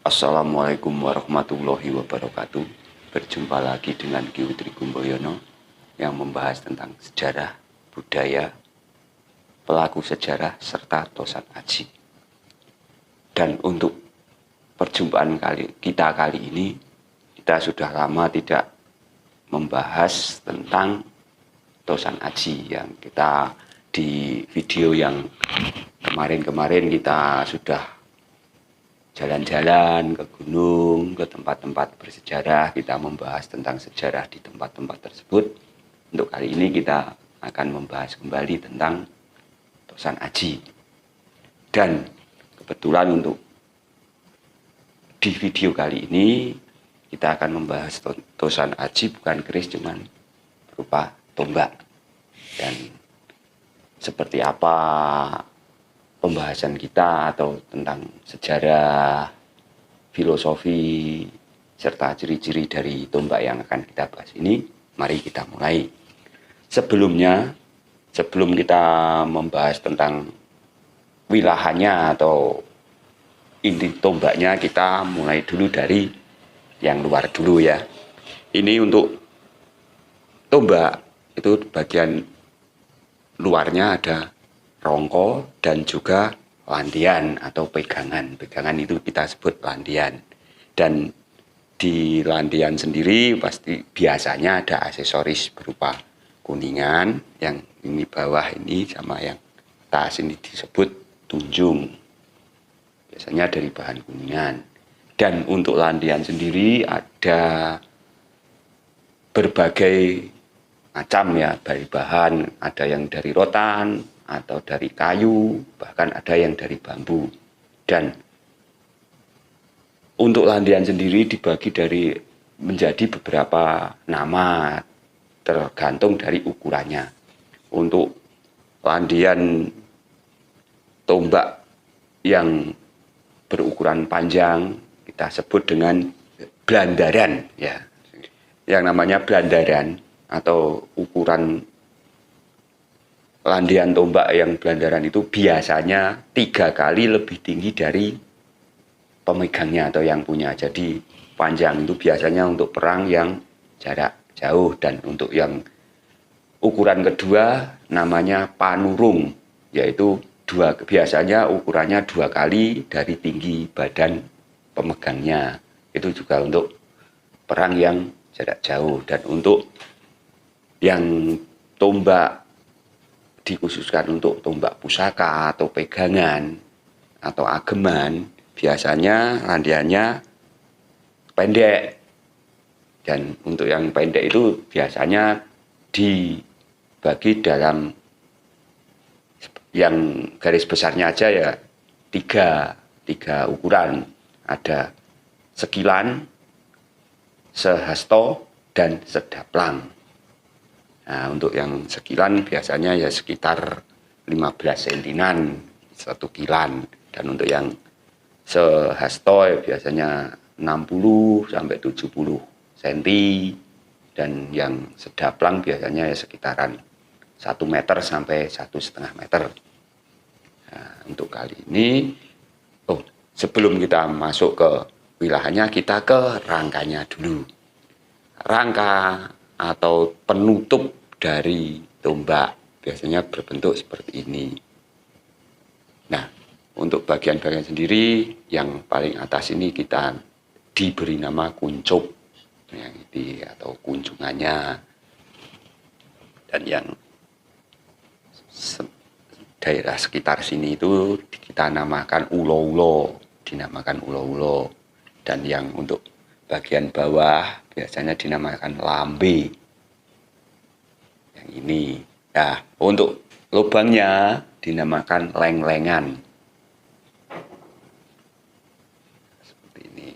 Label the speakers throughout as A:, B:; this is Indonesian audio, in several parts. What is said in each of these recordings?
A: Assalamualaikum warahmatullahi wabarakatuh. Berjumpa lagi dengan Ki Utri Kumboyono yang membahas tentang sejarah, budaya, pelaku sejarah, serta Tosan Aji. Dan untuk perjumpaan kita kali ini, kita sudah lama tidak membahas tentang Tosan Aji yang kita di video yang kemarin kita sudah jalan-jalan ke gunung, ke tempat-tempat bersejarah, kita membahas tentang sejarah di tempat-tempat tersebut. Untuk kali ini kita akan membahas kembali tentang Tosan Aji. Dan kebetulan untuk di video kali ini kita akan membahas Tosan Aji bukan keris, cuman berupa tombak. Dan seperti apa pembahasan kita atau tentang sejarah, filosofi, serta ciri-ciri dari tombak yang akan kita bahas ini, mari kita mulai. Sebelum kita membahas tentang wilahannya atau inti tombaknya, kita mulai dulu dari yang luar dulu ya. Ini untuk tombak, itu bagian luarnya ada rongko dan juga landian atau pegangan. Pegangan itu kita sebut landian. Dan di landian sendiri pasti biasanya ada aksesoris berupa kuningan, yang ini bawah ini sama yang atas ini disebut tunjung. Biasanya dari bahan kuningan. Dan untuk landian sendiri ada berbagai macam ya, dari bahan, ada yang dari rotan atau dari kayu, bahkan ada yang dari bambu. Dan untuk landian sendiri dibagi menjadi beberapa nama tergantung dari ukurannya. Untuk landian tombak yang berukuran panjang kita sebut dengan blandaran ya. Yang namanya blandaran atau ukuran landian tombak yang blandaran itu biasanya 3 kali lebih tinggi dari pemegangnya atau yang punya. Jadi panjang itu biasanya untuk perang yang jarak jauh. Dan untuk yang ukuran kedua namanya panurung, yaitu biasanya ukurannya 2 kali dari tinggi badan pemegangnya. Itu juga untuk perang yang jarak jauh. Dan untuk yang tombak dikhususkan untuk tombak pusaka atau pegangan atau ageman, biasanya landiannya pendek. Dan untuk yang pendek itu biasanya dibagi dalam yang garis besarnya aja ya tiga ukuran. Ada sekilan, sehasto, dan sedaplang. Nah, untuk yang sekilan biasanya ya sekitar 15 sentinan, 1 kilan. Dan untuk yang sehasto ya biasanya 60 sampai 70 cm. Dan yang sedaplang biasanya ya sekitaran 1 meter sampai 1,5 meter. Nah, untuk kali ini, sebelum kita masuk ke wilayahnya, kita ke rangkanya dulu. Rangka atau penutup dari tombak biasanya berbentuk seperti ini. Nah, untuk bagian-bagian sendiri yang paling atas ini kita diberi nama kuncup yang ini atau kunjungannya. Dan yang daerah sekitar sini itu kita namakan ulo-ulo, dinamakan ulo-ulo. Dan yang untuk bagian bawah biasanya dinamakan lambe. Yang ini. Nah, untuk lubangnya dinamakan leng-lengan. Seperti ini.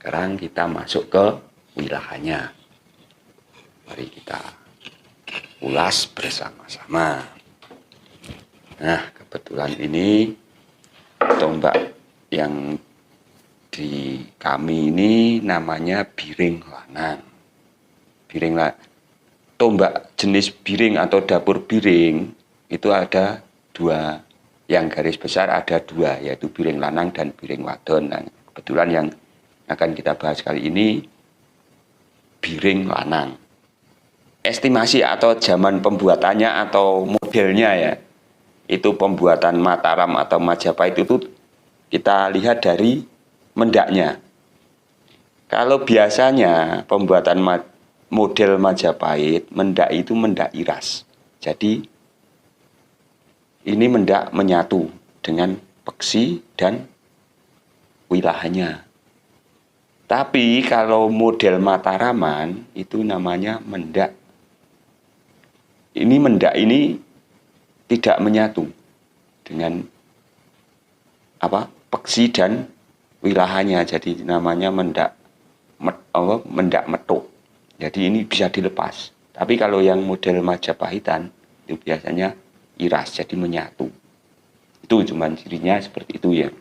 A: Sekarang kita masuk ke wilayahnya. Mari kita ulas bersama-sama. Nah, kebetulan ini tombak yang di kami ini namanya biring lanang. Tombak jenis biring atau dapur biring itu ada dua. Yang garis besar ada dua, yaitu biring lanang dan biring wadon. Nah, kebetulan yang akan kita bahas kali ini biring lanang. Estimasi atau zaman pembuatannya atau modelnya ya, itu pembuatan Mataram atau Majapahit itu kita lihat dari mendaknya. Kalau biasanya pembuatan model Majapahit, mendak itu mendak iras. Jadi ini mendak menyatu dengan peksi dan wilayahnya. Tapi kalau model Mataraman itu namanya mendak. Ini mendak ini tidak menyatu dengan peksi dan wilayahnya. Jadi namanya mendak metuk. Jadi ini bisa dilepas. Tapi kalau yang model Majapahitan itu biasanya iras, jadi menyatu. Itu cuma cirinya seperti itu ya,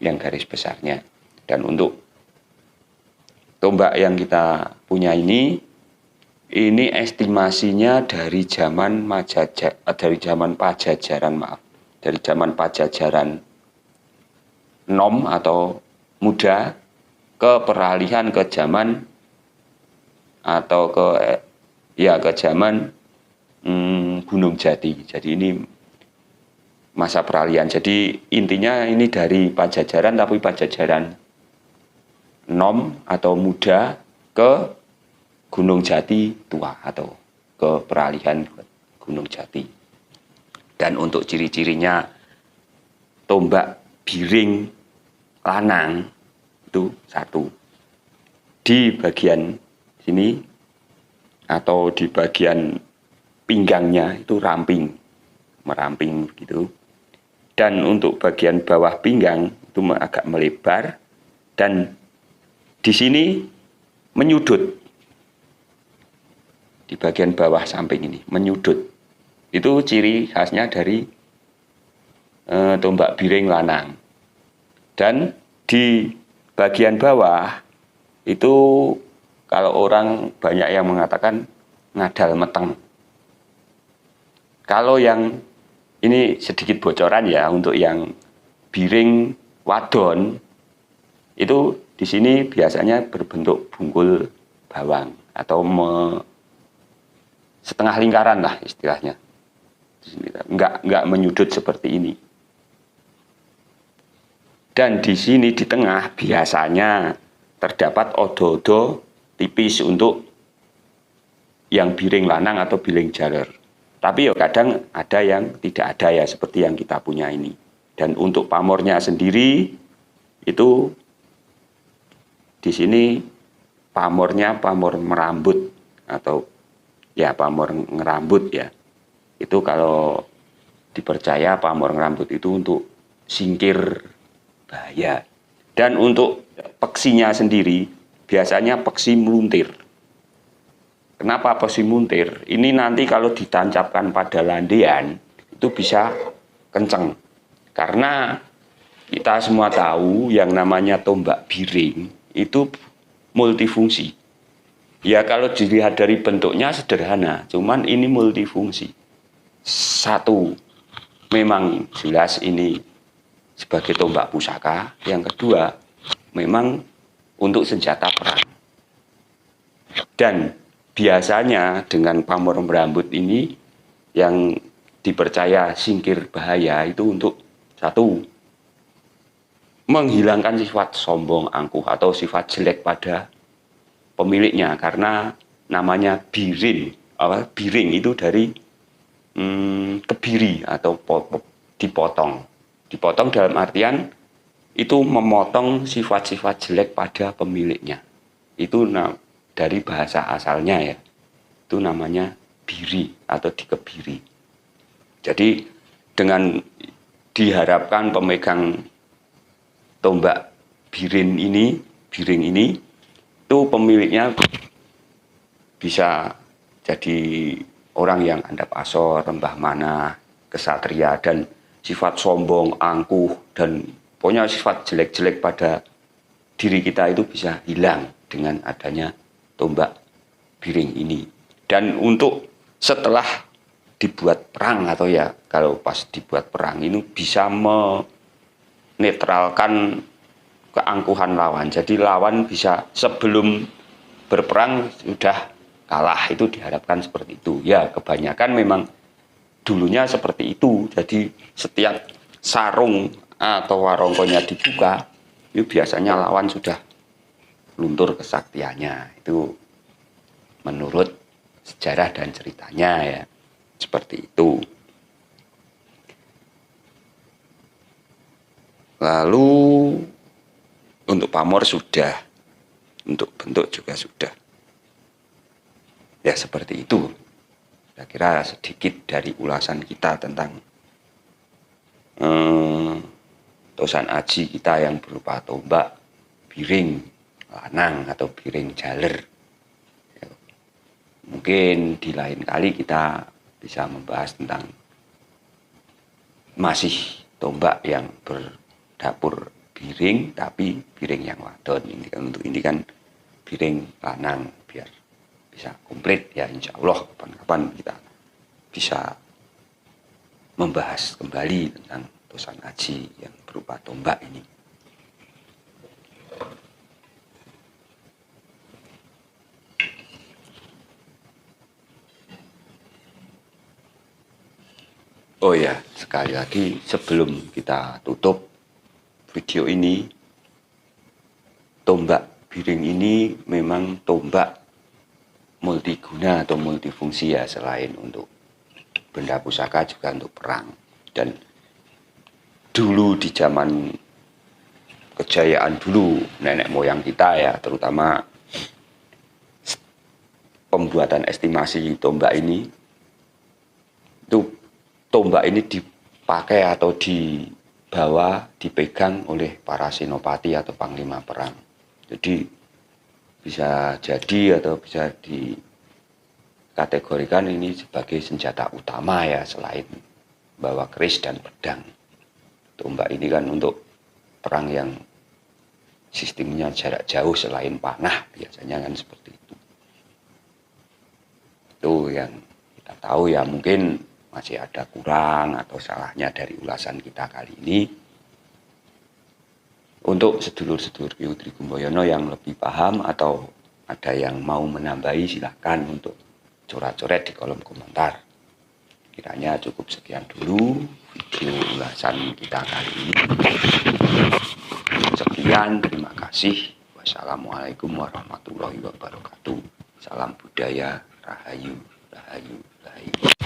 A: yang garis besarnya. Dan untuk tombak yang kita punya ini estimasinya dari zaman Pajajaran Nom atau Muda ke peralihan ke zaman atau ke zaman Gunung Jati. Jadi ini masa peralihan. Jadi intinya ini dari Pajajaran, tapi Pajajaran Nom atau Muda ke Gunung Jati tua atau ke peralihan Gunung Jati. Dan untuk ciri-cirinya tombak biring lanang itu satu, di bagian sini atau di bagian pinggangnya itu meramping gitu. Dan untuk bagian bawah pinggang itu agak melebar dan di sini menyudut. Di bagian bawah samping ini menyudut. Itu ciri khasnya dari tombak biring lanang. Dan di bagian bawah itu kalau orang banyak yang mengatakan ngadal meteng. Kalau yang ini sedikit bocoran ya, untuk yang biring wadon itu di sini biasanya berbentuk bungkul bawang atau setengah lingkaran lah istilahnya. Enggak menyudut seperti ini. Dan di sini di tengah biasanya terdapat odo-odo tipis untuk yang biring lanang atau biring jaler. Tapi ya kadang ada yang tidak ada ya, seperti yang kita punya ini. Dan untuk pamornya sendiri itu di sini pamornya pamor merambut atau ya pamor ngerambut ya. Itu kalau dipercaya pamor ngerambut itu untuk singkir bahaya. Dan untuk peksinya sendiri biasanya peksi meluntir. Kenapa peksi muntir? Ini nanti kalau ditancapkan pada landian itu bisa kenceng. Karena kita semua tahu yang namanya tombak biring itu multifungsi. Ya kalau dilihat dari bentuknya sederhana, cuman ini multifungsi. Satu, memang jelas ini sebagai tombak pusaka. Yang kedua, memang untuk senjata perang. Dan biasanya dengan pamor merambut ini yang dipercaya singkir bahaya itu untuk satu, menghilangkan sifat sombong angkuh atau sifat jelek pada pemiliknya, karena namanya biring itu dari kebiri atau dipotong dalam artian itu memotong sifat-sifat jelek pada pemiliknya. Itu dari bahasa asalnya ya, itu namanya biri atau dikebiri. Jadi dengan diharapkan pemegang tombak biring ini itu pemiliknya bisa jadi orang yang andap asor, rembah manah, kesatria, dan sifat sombong, angkuh, dan pokoknya sifat jelek-jelek pada diri kita itu bisa hilang dengan adanya tombak Biring ini. Dan untuk setelah dibuat perang, atau ya kalau pas dibuat perang ini bisa menetralkan keangkuhan lawan. Jadi lawan bisa sebelum berperang sudah kalah, itu diharapkan seperti itu. Ya kebanyakan memang dulunya seperti itu. Jadi setiap sarung atau warongkonya dibuka, itu biasanya lawan sudah luntur kesaktiannya. Itu menurut sejarah dan ceritanya ya, seperti itu. Lalu untuk pamor sudah, untuk bentuk juga sudah. Ya seperti itu. Saya kira sedikit dari ulasan kita tentang tosan aji kita yang berupa tombak Biring lanang atau Biring jaler. Ya, mungkin di lain kali kita bisa membahas tentang masih tombak yang berdapur Biring, tapi Biring yang wadon. Ini kan, untuk ini kan Biring lanang, biar bisa komplit ya, insya Allah kapan-kapan kita bisa membahas kembali tentang tosan aji yang berupa tombak ini. Oh ya, sekali lagi sebelum kita tutup video ini, tombak Biring ini memang tombak multiguna atau multifungsi ya, selain untuk benda pusaka juga untuk perang. Dan dulu di zaman kejayaan dulu nenek moyang kita ya, terutama pembuatan estimasi tombak ini, itu tombak ini dipakai atau dibawa, dipegang oleh para senopati atau panglima perang. Jadi bisa jadi atau bisa dikategorikan ini sebagai senjata utama ya, selain bawa keris dan pedang. Tombak ini kan untuk perang yang sistemnya jarak jauh selain panah, biasanya kan seperti itu. Itu yang kita tahu ya, mungkin masih ada kurang atau salahnya dari ulasan kita kali ini. Untuk sedulur-sedulur Ki Trigumboyono yang lebih paham atau ada yang mau menambahi, silahkan untuk coret-coret di kolom komentar. Kiranya cukup sekian dulu video ulasan kita kali ini. Sekian, terima kasih. Wassalamualaikum warahmatullahi wabarakatuh. Salam budaya, rahayu, rahayu, rahayu.